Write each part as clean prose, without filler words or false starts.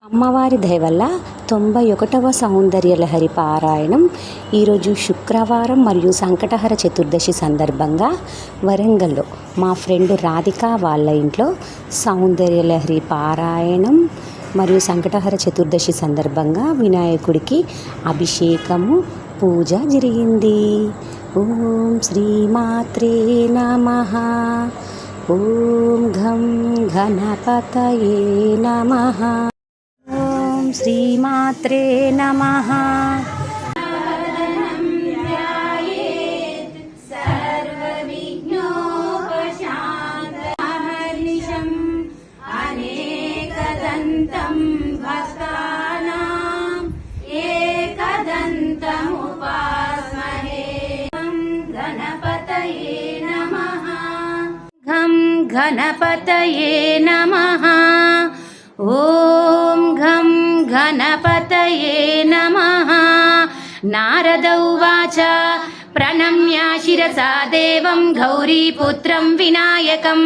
అమ్మవారి దయ వల్ల 91వ సౌందర్యలహరి పారాయణం ఈరోజు శుక్రవారం మరియు సంకటహర చతుర్దశి సందర్భంగా వరంగల్లో మా ఫ్రెండ్ రాధిక వాళ్ళ ఇంట్లో సౌందర్యలహరి పారాయణం మరియు సంకటహర చతుర్దశి సందర్భంగా వినాయకుడికి అభిషేకము పూజ జరిగింది. ఓం శ్రీమాత్రే నమః. ఓం ఘం గణపతయే నమః. శ్రీమాత్రే నమః. అనేకదంతం భక్తానాం ఏకదంతముపాస్మహే. గణపతయే నమః. ఘం గణపతయే నమః. ఓం ఘం గణపతయే నమః. నారద ఉవాచ ప్రణమ్య శిరసా దేవం గౌరీపుత్రం వినాయకం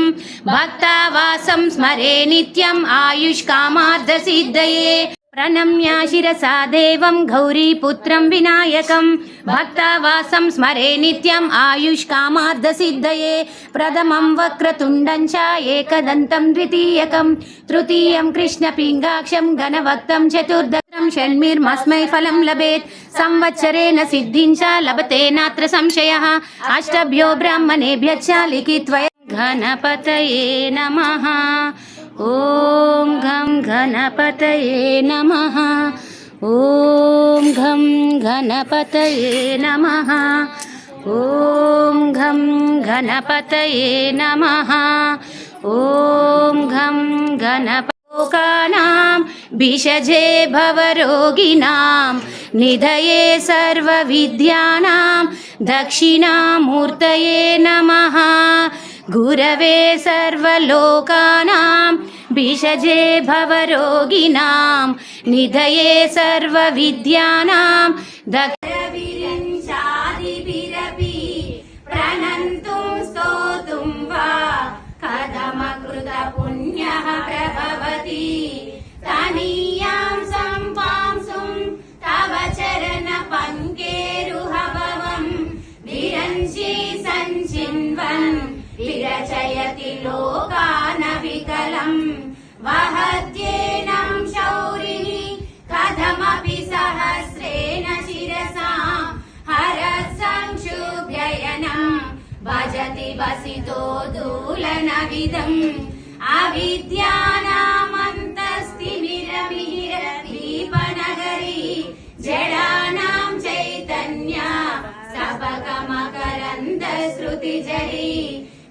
భక్తావాసం స్మరే నిత్యం ఆయుష్కామార్థ సిద్ధయే. ప్రణమ్య శిరసా దేవం గౌరీపుత్రం వినాయకం భక్తావాసం స్మరే నిత్యం ఆయుష్కామార్థ సిద్ధయే. ప్రథమం వక్రతుండం చ ఏకదంతం ద్వితీయకం తృతీయం కృష్ణపింగాక్షం గణవక్తం చతుర్థం షణ్మిర్మస్మై ఫలం లభేత్ సంవత్సరేణ సిద్ధిం చ లభతే నాత్ర సంశయః. అష్టభ్యో బ్రాహ్మణేభ్యశ్చ లిఖిత్వయ గణపతయే నమః. ఓం ఘం గణపతయే నమః. ఓం ఘం గణపతయే నమః. ఓం ఘం గణపతయే నమః. ఓం ఘం గణపలోకానాం భిషజే భవరోగిణాం నిధయే సర్వవిద్యానాం దక్షిణామూర్తయే నమః. గురవే సర్వలోకానాం భిషజే భవరోగిణాం నిధయే సర్వవిద్యానాం దక్షిణాదిభిరపి ప్రణంతుం స్తోతుం వా కథమకృత పుణ్యః ప్రభవతి. తనీయాం సంపాంసుం తవ చరణ పంకేరుహభవం విరంచి సంచిన్వన్ విరచయతి లోకాన వికలం. వహత్యేనం శౌరిణి కథమపి సహస్రేణ శిరసా హరసంక్షుభ్యయనం భజతి వసితో దూలనవిదం. అవిద్యానామంతస్తిమిరమిహిరదీపనగరీ జడానాం చైతన్య సపకమకరంద శృతిజరీ.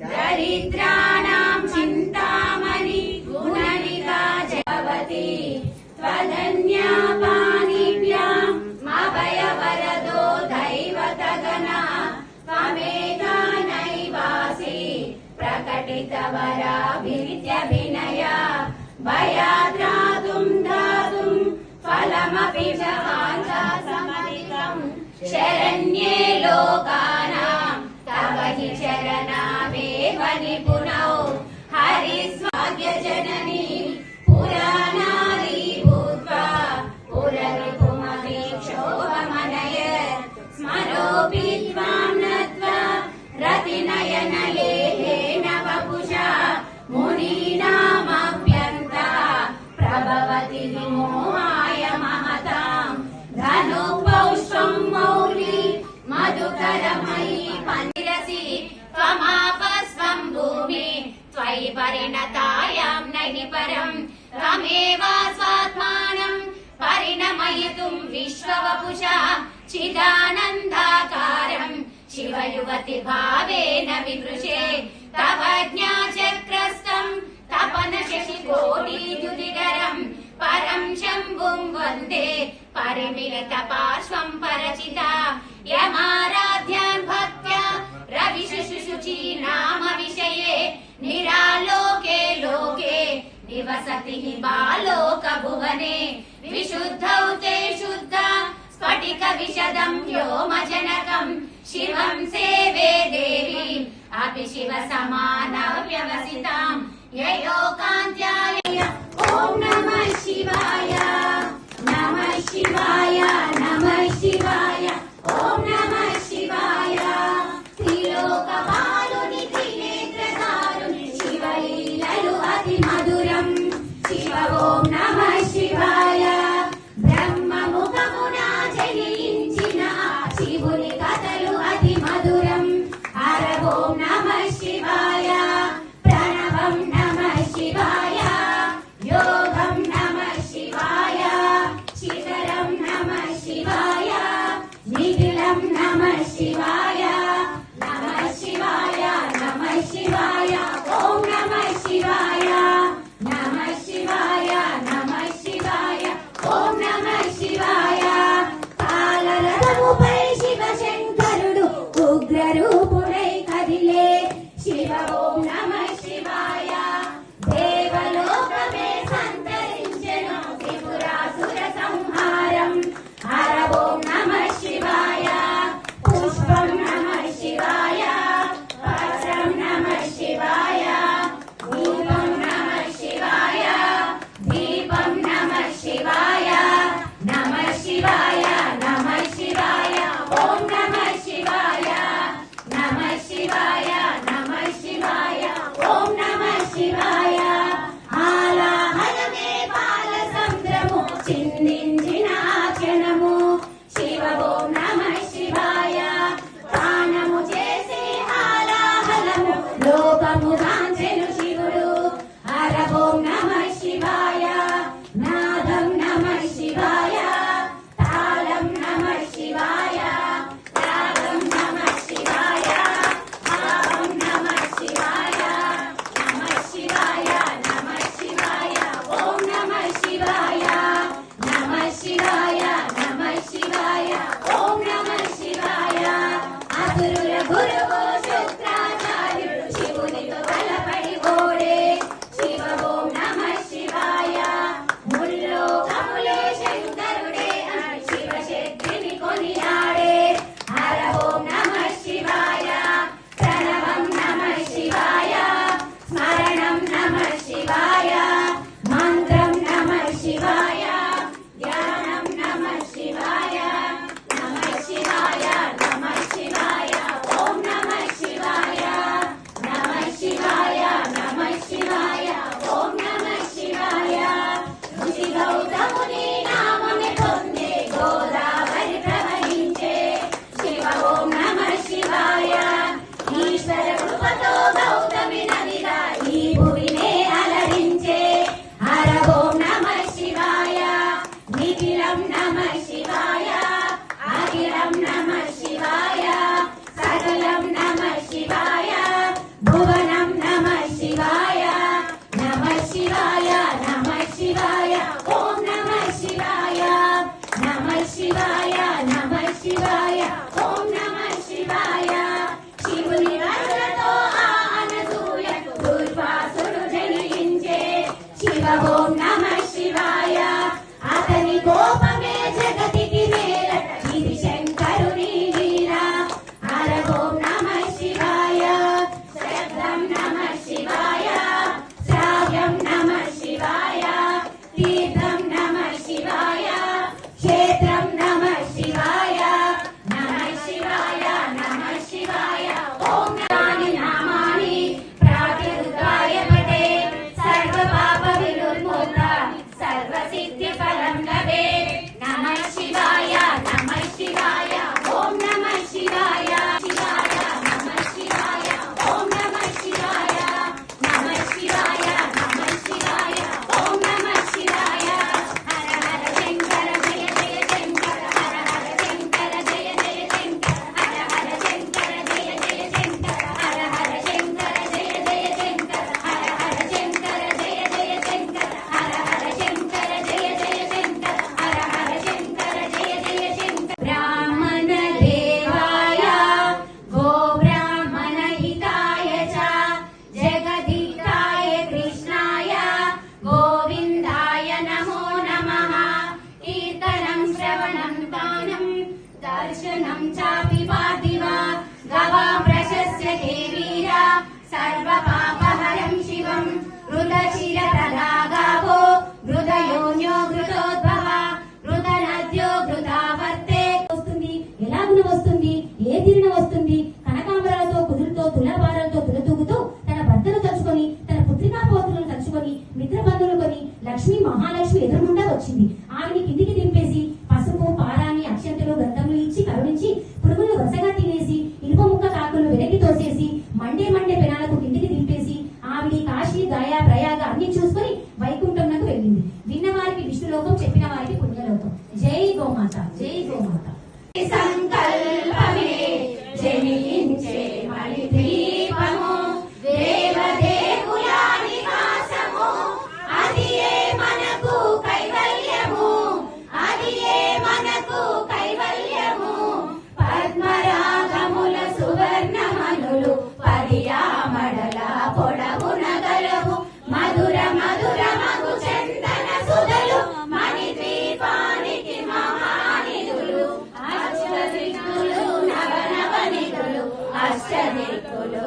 దరిద్రాణాం చింతామణి గుణనికా జగవతి. త్వదన్యా పాణిభ్యాం అభయవరదో దైవతగణా. త్వమేకా నైవాసి ప్రకటితవరాభిత్యభినయా. భయాద్రాతుం దాతుం ఫలమపి సమధికం. శరణ్యే లోకానాం తవ హి చరణావేవ నిపుణౌ. హరిస్వాగ్యజననీ పురాణాది భూత్వా పురరిపుమవీక్షోభమనయత్. స్మరోపి త్వాం నత్వా రతినయనలేహేన వపుషా. మునీనామభ్యంత ప్రభవతి విమోహాయ మహతాం. ధనుపౌష్పం మౌలి మధుకరమయీ పందిరసి. త్వమాపస్వం భూమి త్వయి పరిణతాయాం నహి పరం. త్వమేవాస్వాత్మానం పరిణమయతుం విశ్వవపుషా. చిదానందాకారం శివయువతి భావేన వివృశే. తవ జ్ఞాచక్రస్థం తపన శశికోటిద్యుతికరం. పరం శంభుం వందే పరిమిలిత పార్శ్వం పరచితా. యమారాధ్యాన్ భక్త్యా రవిశుశుచి నామ విషయే. నిరాలోకే లోకే నివసతి బాలోక భువనే. విశుద్ధౌ తే శుద్ధ స్ఫటిక విశదం వ్యోమజనకం. శివం సేవే దేవి अपि शिव समान व्यवसितां ययोकान्त्याय ఓం నమః శివాయ నమః శివాయ నమః శివాయ ఓం నమః శివాయ త్రిలోకపాలుని త్రినేత్రధారుని శివలీలలు అతి మధురం శివ ఓం నమః శివాయ బ్రహ్మముఖమున జనించిన శివుని కథలు అతి మధురం హర ఓం నమః శివాయ ప్రణవం నమః శివాయ యోగం నమః శివాయ శిఖరం నమః శివాయ నిఖిలం నమః శివాయ నమః శివాయ నమః శివాయ ఓం నమః శివాయ నమః శివాయ నమః శివాయ ఓం నమః శివాయ కాలరథముపై శివ శంకరుడు ఉగ్రరూపుడై కదిలే శివ ఓం నమః శివాయ దేవలోకమే సంతరించెను త్రిపురాసుర సంహారం హర ఓం నమః శివాయ పుష్పం నమః శివాయ పత్రం నమః శివాయ ధూపం నమః శివాయ దీపం నమః శివాయ నమః శివాయ నమః శివాయ ఓం నమః శివాయ నమః శివాయ నమః శివాయ ఓం నమః శివాయ ఆలాహలమే పాల సంద్రము చిందించిన క్షణము శివ ఓం నమః శివాయ పానము చేసి ఆలాహలము లోకము గాంచెను శివుడు హర ఓం నమః శివాయ నాదం నమః శివాయ తాళం నమః శివాయ రాగం నమః శివాయ భావం నమః శివాయ నమః శివాయ నమః శివాయ ఓం నమః శివాయ నమః శివాయ నమః శివాయ ఓం నమః శివాయ అసురుల గురువు శుక్రాచార్యుడు శివునితో బలపడి ఓడే శివ ఓం నమః శివాయ ముల్లోకములే శంకరుడే అని శివశక్తిని కొనియాడే హర ఓం నమః శివాయ ప్రణవం నమః శివాయ స్మరణం నమః శివాయ మంత్రం నమః శివాయ ధ్యానం నమః శివాయ నమః శివాయ నమః శివాయ ఓం నమః శివాయ నమః శివాయ నమః శివాయ ఓం నమః శివాయ ఋషి గౌతముని నామమే పొందే గోదావరి ప్రవహించే శివ ఓం నమః శివాయ ఈశ్వర కృపతో గౌతమి నదిగా ఈ భూమినే అలరించే హర ఓం నమః శివాయ నిఖిలం నమః శివాయ అఖిలం నమః శివాయ సకలం నమః శివాయ భువనం నమః శివాయ నమః శివాయ నమః శివాయ ఓం నమః శివాయ నమః శివాయ నమః శివాయ ఓం నమః శివాయ శివుని వరదతో ఆ అనసూయకు దుర్వాసుడు జనించే శివ ఓం నమః శివాయ అతని కోపమే జగతికి మేలట ఇది శంకరుని లీల హర ఓం నమః శివాయ శబ్దం నమః శివాయ శ్రావ్యం నమః శివాయ తీర్థం నమః శివాయ క్షేత్రం నమః శివాయ నమః శివాయ నమః శివాయ ఓం నాని నామాని ప్రాతిరుద్ధాయ పటే సర్వ పాప వినుర్ముక్త సర్వ సిద్ధి ఫలం లభే నమః శివాయ నమః శివాయ ఓం నమః శివాయ శివాయ నమః శివాయ ఓం నమః శివాయ నమః శివాయ నమః శివాయ ఓం నమః శివాయ హర హర శంకర జయ జయ శంకర హర హర శంకర జయ జయ శంకర హర హర శంకర జయ జయ శంకర హర హర శంకర జయ జయ శంకర హర హర శంకర జయ జయ శంకర హర హర శంకర జయ జయ శంకర హర హర శంకర జయ జయ శంకర బ్రాహ్మణ దేవాయ గో బ్రాహ్మణ హితాయ చ జగదితాయ కృష్ణాయ గోవిందాయ నమో నమః కీర్తనం శ్రవణం గానం దర్శనం చాపి పార్థివ గవా ప్రశస్య హే వీర సర్వ పాపహరం శివం రుదశిర తదా గావో వచ్చింది. ఆమెని కిందికి దింపేసి పసుపు, పారాని, అక్షంతలు, గంధములు ఇచ్చి కరుణించి పురుగులు వరుసగా తినేసి ఇనుప ముక్క కాకులు వెనక్కి తోసేసి మండే పెనాలకు కిందికి దింపేసి ఆవిడి కాశీ, గయా, ప్రయాగ అన్ని చూసుకుని వైకుంఠంలోకి వెళ్ళింది. విన్నవారికి విష్ణులోకం, చెప్పిన వారికి పుణ్యలోకం. జై గోమాత, జై గోమాత. సంకల్పమే జనించే మణిద్వీపము, దేవదేవుల నివాసము, అది ఏ మనకు కైవల్యము, అది ఏ మనకు కైవల్యము. పద్మరాగముల సువర్ణమనులు పదియామడల పొడవున గలవు, మధుర మధుర మగు చందన సుధలు మణిద్వీపానికి మహానిధులు. అష్టదిక్కులు నవనవనిధులు, అష్టదిక్కులు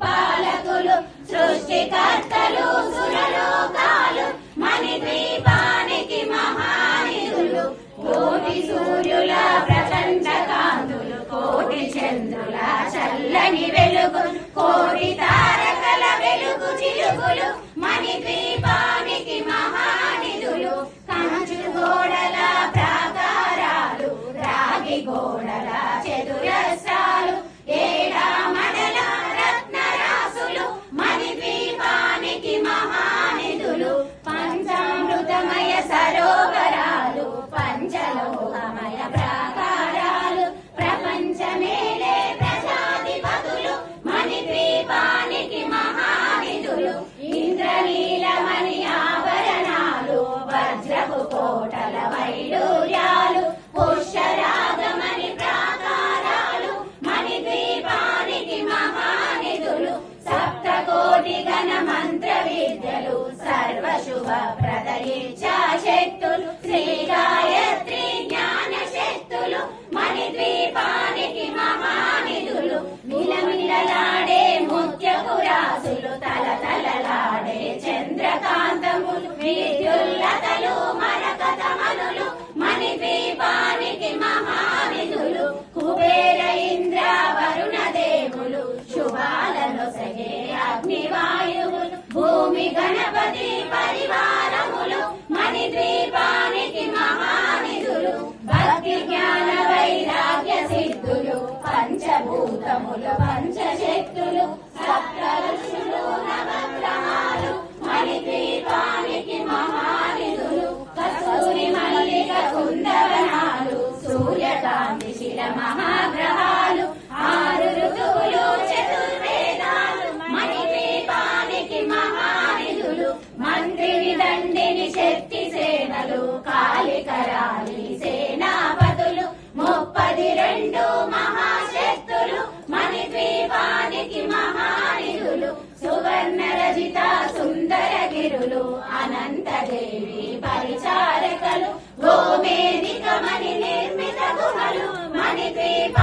పాలకులు, సృష్టికర్తలు సురలోకాలు మణిద్వీపానికి మహానిధులు. కోటి సూర్యుల ప్రపంచ కాంతులు, కోటి చంద్రుల చల్లని వెలుగు, కోటి తారకల వెలుగు చిలుకులు మణిద్వీపానికి మహానిధులు. కంచు గోడల ప్రాకారాలు, రాగి గోడల చతురస్రాలు, ఏడా మడల రత్నరాసులు మణిద్వీపానికి మహానిధులు. పంచామృతమయ సరోవరాలు, పంచలోహమయ ప్రాకారాలు, ప్రపంచమేలే ప్రజాధిపతులు మణిద్వీపానికి మహానిధులు. ఇంద్రనీలమణి ఆభరణాలు, వజ్రపు కోటల వైడూర్యాలు, పుష్యరాగమణి ప్రాకారాలు మణిద్వీపానికి మహానిధులు. సప్తకోటి గణ మంత్ర విద్యలు, సర్వశుభ ప్రద ఇచ్ఛా శక్తులు, శ్రీ గాయత్రి జ్ఞాన శక్తులు మణిద్వీపానికి మహానిధులు. మిలమిలలాడే ముత్యపు రాసులు, తలతలలాడే చంద్రకాంతములు, విద్యుల్లతలు మరకతమనులు మణిద్వీపానికి మహానిధులు. కుబేర ఇంద్ర వరుణ దేవులు, శుభాలను సగే అగ్నివాయువులు, భూమి గణపతి పరివారములు మణిద్వీపానికి మహానిధులు. భక్తి జ్ఞాన వైరాగ్య సిద్ధులు, పంచభూతములు పంచశక్తులు, సప్త ఋషులు నవగ్రహాలు మణిద్వీపానికి మహానిధులు. కస్తూరి మల్లిక కుందవనాలు, సూర్యకాంతి శిల మహాగ్రహాలు, ఆరు ఋతువులు చతుర్వేదాలు మణిద్వీపానికి మహానిధులు. మంత్రిని దండిని శక్తి సేనలు, కాళికరాలి సేనాపతులు, 32 మహాశక్తులు మణిద్వీపానికి మహానిధులు. సువర్ణ రజిత సుందర గిరులు, అనంతదేవి పరిచారకలు, గోమేధిక మణి నిర్మిత గుహలు మణిద్వీప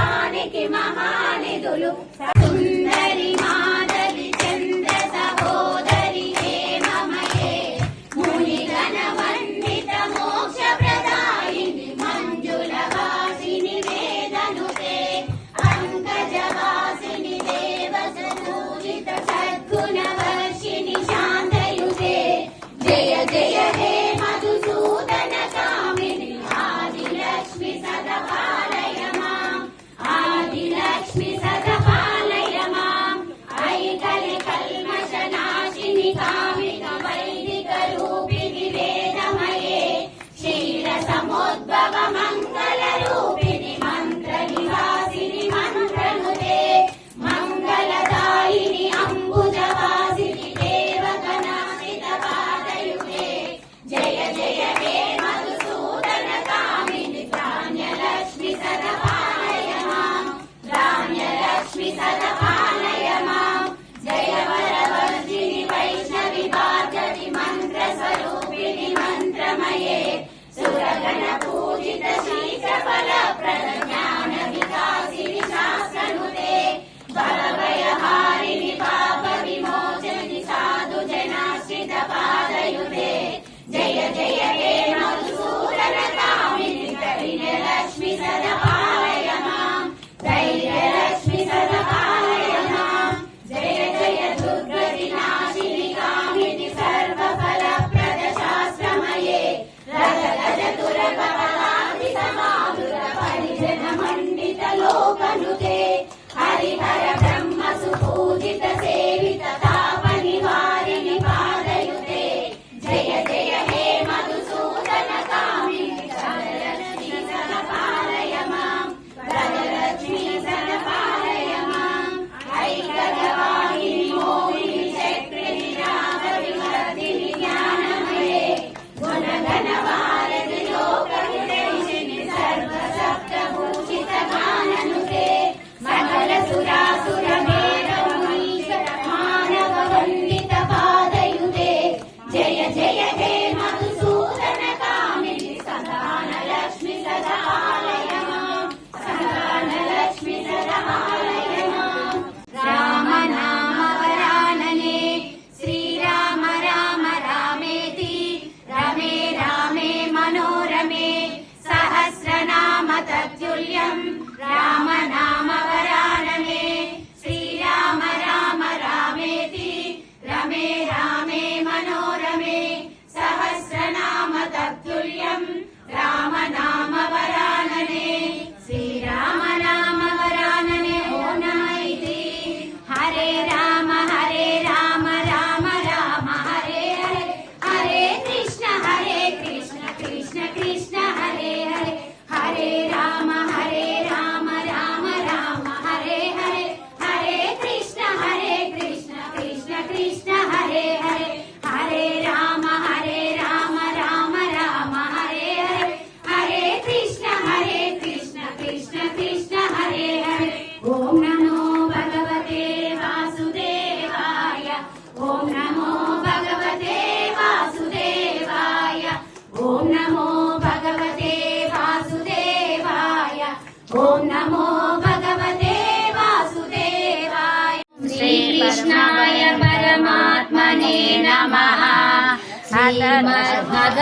तत्तुल्यं रामनामवरानने श्रीराम राम रामेति रमे रामे मनोरमे सहस्रनाम तत्तुल्यं रामनामवरानने श्रीरामनामवरानने ॐ नमः इति हरे राम राम राम हरे हरे हरे कृष्ण कृष्ण कृष्ण हरे हरे हरे राम राम राम हरे हरे हरे कृष्ण कृष्ण कृष्ण हरे हरे हरे राम राम राम हरे हरे हरे कृष्ण कृष्ण कृष्ण हरे हरे ओम नमो भगवते वासुदेवाय ओम नमो भगवते वासुदेवाय ओम नमो भगवते वासुदेवाय ओम नमो भगवते वासुदेवाय श्रीकृष्णाय परमात्मने नमः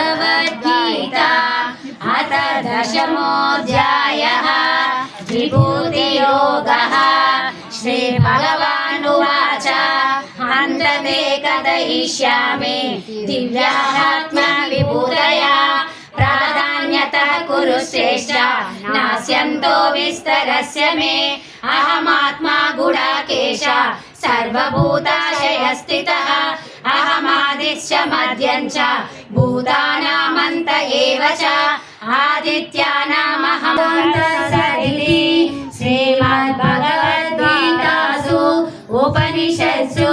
श्रीमद्भगवद्गीता अथ दशमोऽध्यायः विभूतियोगः श्रीभगवानुवाच हन्तते कथयिष्यामि दिव्यात्मविभूतया प्राधान्यतः कुरु श्रेष्ठ नास्यन्तो विस्तरस्य मे अहमात्मा गुडाकेश सर्वभूताशयस्थितः अहमादिश्च मध्यं च भूतानामन्त एव च आदित्यानामहमन्तसदिति श्रीमद्भगवद्गीतासु उपनिषत्सु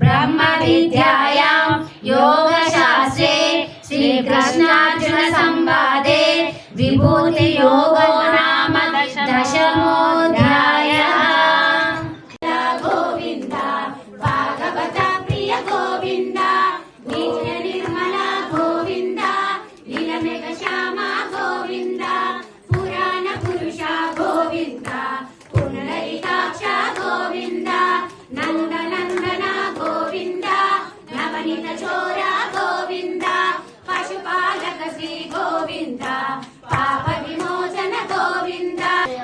ब्रह्मविद्यायां योगशास्त्रे श्रीकृष्णार्जुनसंवादे विभूतियोगो नाम दशमोऽध्यायः गोविन्द भागवत प्रिय गोविन्द नित्य निर्मला गोविन्द नीलमेघ श्यामा गोविन्द पुराण पुरुषा गोविन्द पुनरहिताक्ष गोविन्द नन्दनन्दन गोविन्द नवनीत चोरा गोविन्द पशुपालक श्री गोविन्द पाप विमोचन गोविन्द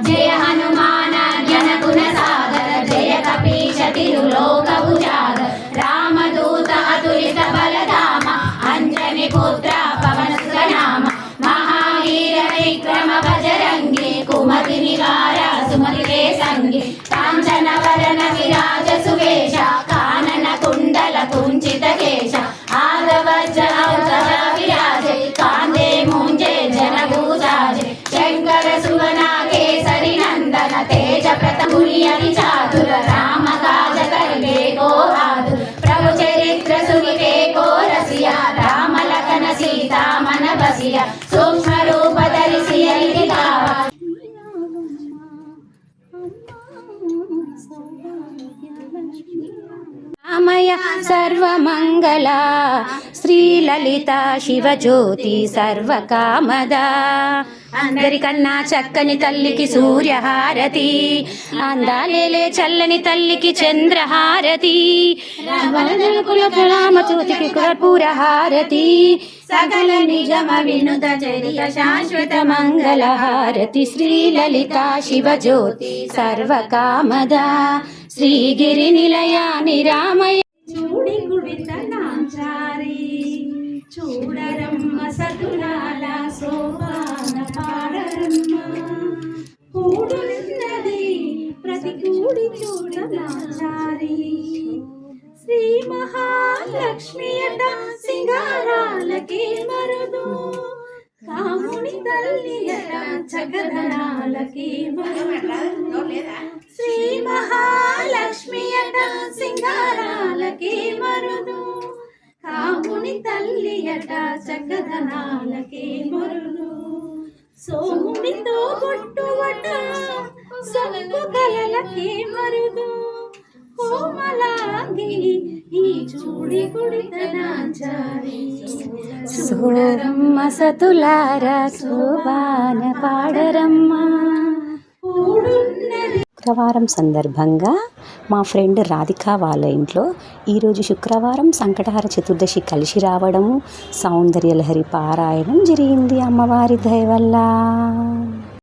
जय हनुमान ज्ञान गुण सागर जय कपीश तिरुलोक भुजागर रामदूत अतुलित बलधाम अंजनी पुत्र पवन सुत नाम महावीर विक्रम बजरंगी कुमति निवार सुमति के संगी कांचन वरण विराज सुवेश कानन कुंडल कुंचित केश आदवज्र विराजे कांदे मुंजे जनभूषाजे शंकर सुवन केसरी नंदन तेज प्रतमुनि चातुर राम काज करके को बहादुर प्रभु चरित्र सुनिवे को रसिया राम लखन सीता मन बसिया सूक्ष्म रूप धरिसिया इति गावा రామయ సర్వమంగళ శ్రీలలిత శివజ్యోతి సర్వకామద అందరికన్నా చక్కని తల్లికి సూర్యహారతి అందాలేలే చల్లని తల్లికి చంద్రహారతి కుల జ్యోతికి కర్పూరహారతి సకల నిజమ వినుత చరిత శాశ్వత మంగళహారతి శ్రీలలిత శివజ్యోతి సర్వకామద శ్రీగిరి నిలయ నిరామయ చూడి గుడితనాచారి చూడరమ్మ సతులాల సోపాన పాడరమ్మ కూడున్నది ప్రతి కూడి చూడనాచారి శ్రీ మహాలక్ష్మి అట సింగారాలకి మరుదు కాముని తల్లి అట చగదనాలకి మరుదు శ్రీ మహాలక్ష్మి అట సింగారాలకి మరుదు కాముని తల్లి అట చక్కదనాలకి మరుదు సోమునితో కొట్టువట సొంపు కలలకి మరుదు కోమలాంగి ఈ చూడి గుడితనాచారి సూరమ్మ సతులార శోభాన పాడరమ్మ. శుక్రవారం సందర్భంగా మా ఫ్రెండ్ రాధిక వాళ్ళ ఇంట్లో ఈరోజు శుక్రవారం సంకటహర చతుర్దశి కలిసి రావడము, సౌందర్యలహరి పారాయణం జరిగింది అమ్మవారి దయ వల్ల.